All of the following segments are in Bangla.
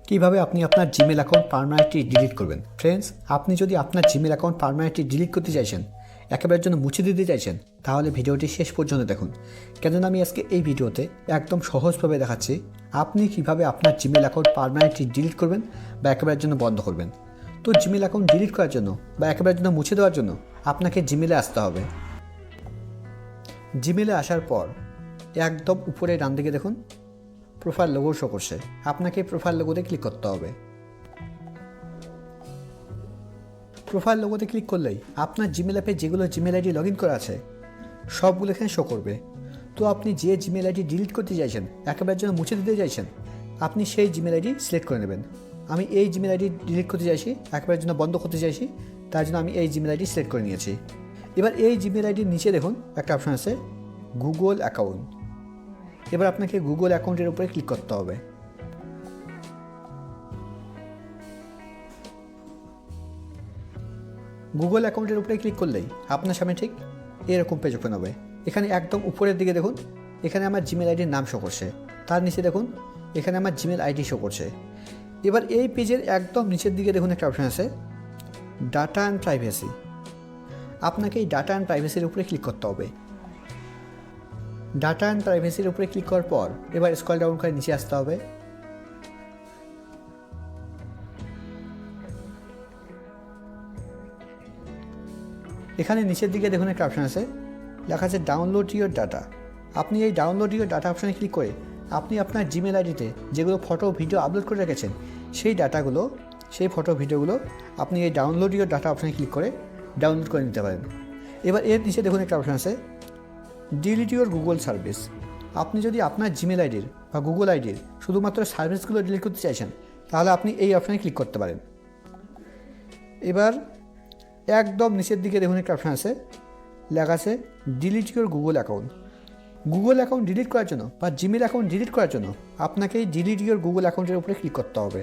কিভাবে আপনি আপনার জিমেল অ্যাকাউন্ট পার্মানেন্টলি ডিলিট করবেন। ফ্রেন্ডস, আপনি যদি আপনার জিমেল অ্যাকাউন্ট পার্মানেন্টলি ডিলিট করতে চাইছেন, একেবারের জন্য মুছে দিতে চাইছেন, তাহলে ভিডিওটি শেষ পর্যন্ত দেখুন। কেননা আমি আজকে এই ভিডিওতে একদম সহজভাবে দেখাচ্ছি আপনি কিভাবে আপনার জিমেল অ্যাকাউন্ট পার্মানেন্টলি ডিলিট করবেন বা একেবারের জন্য বন্ধ করবেন। তো জিমেল অ্যাকাউন্ট ডিলিট করার জন্য বা একেবারের জন্য মুছে দেওয়ার জন্য আপনাকে জিমেলে আসতে হবে। জিমেলে আসার পর একদম উপরে ডান দিকে দেখুন প্রোফাইল লোগো শো করছে, আপনাকে প্রোফাইল লোগোতে ক্লিক করতে হবে। প্রোফাইল লোগোতে ক্লিক করলেই আপনার জিমেল অ্যাপে যেগুলো জিমেল আইডি লগ ইন করা আছে সবগুলো এখানে শো করবে। তো আপনি যে জিমেল আইডি ডিলিট করতে চাইছেন, একেবারের জন্য মুছে দিতে চাইছেন, আপনি সেই জিমেল আইডি সিলেক্ট করে নেবেন। আমি এই জিমেল আইডি ডিলিট করতে চাইছি, একেবারের জন্য বন্ধ করতে চাইছি, তার জন্য আমি এই জিমেল আইডি সিলেক্ট করে নিয়েছি। এবার এই জিমেল আইডির নিচে দেখুন একটা অপশন আছে গুগল অ্যাকাউন্ট। এবার আপনাকে গুগল অ্যাকাউন্টের উপরে ক্লিক করতে হবে। গুগল অ্যাকাউন্টের উপরে ক্লিক করলেই আপনার সামনে ঠিক এরকম পেজ ওপেন হবে। এখানে একদম উপরের দিকে দেখুন, এখানে আমার জিমেল আইডির নাম শো করছে, তার নিচে দেখুন এখানে আমার জিমেল আইডি শো করছে। এবার এই পেজের একদম নিচের দিকে দেখুন একটা অপশান আছে ডাটা অ্যান্ড প্রাইভেসি। আপনাকে এই ডাটা অ্যান্ড প্রাইভেসির উপরে ক্লিক করতে হবে। ডাটা অ্যান্ড প্রাইভেসির উপরে ক্লিক করার পর এবার স্ক্রল ডাউন করে নিচে আসতে হবে। এখানে নিচের দিকে দেখুন একটা অপশান আছে লেখা আছে ডাউনলোড ইউর ডাটা। আপনি এই ডাউনলোড ইউর ডাটা অপশানে ক্লিক করে আপনি আপনার জিমেল আইডিতে যেগুলো ফটো ভিডিও আপলোড করে রেখেছেন সেই ডাটাগুলো, সেই ফটো ভিডিওগুলো আপনি এই ডাউনলোড ইউর ডাটা অপশানে ক্লিক করে ডাউনলোড করে নিতে পারেন। এবার এর নিচে দেখুন একটা অপশান আছে ডিলিট ইউর গুগল সার্ভিস। আপনি যদি আপনার জিমেল আইডির বা গুগল আইডির শুধুমাত্র সার্ভিসগুলো ডিলিট করতে চাইছেন, তাহলে আপনি এই অপশানে ক্লিক করতে পারেন। এবার একদম নিচের দিকে দেখুন একটা অপশান আছে লেখা আছে delete your Google account. Google account delete করার জন্য বা জিমেল অ্যাকাউন্ট ডিলিট করার জন্য আপনাকে এই ডিলিট ইউর গুগল অ্যাকাউন্টের উপরে ক্লিক করতে হবে।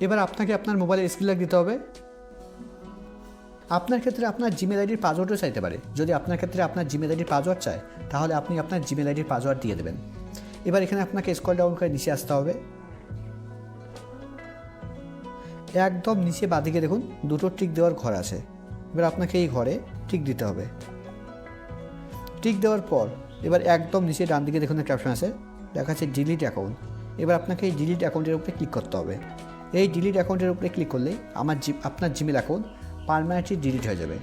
এবার আপনাকে আপনার মোবাইলের স্ক্রিন লক দিতে হবে। আপনার ক্ষেত্রে আপনার জিমেল আইডির পাসওয়ার্ডও চাইতে পারে। যদি আপনার ক্ষেত্রে আপনার জিমেল আইডির পাসওয়ার্ড চায়, তাহলে আপনি আপনার জিমেল আইডির পাসওয়ার্ড দিয়ে দেবেন। এবার এখানে আপনাকে স্ক্রল ডাউন করে নিচে আসতে হবে। একদম নিচে বাঁদিকে দেখুন দুটো টিক দেওয়ার ঘর আছে। এবার আপনাকে এই ঘরে টিক দিতে হবে। টিক দেওয়ার পর এবার একদম নিচে ডান দিকে দেখুন একটা অপশন আছে লেখা আছে ডিলিট অ্যাকাউন্ট। এবার আপনাকে এই ডিলিট অ্যাকাউন্টের উপরে ক্লিক করতে হবে। এই ডিলিট অ্যাকাউন্টের উপরে ক্লিক করলেই আপনার জিমেল অ্যাকাউন্ট পার্মানেন্টলি ডিলিট হয়ে যাবে।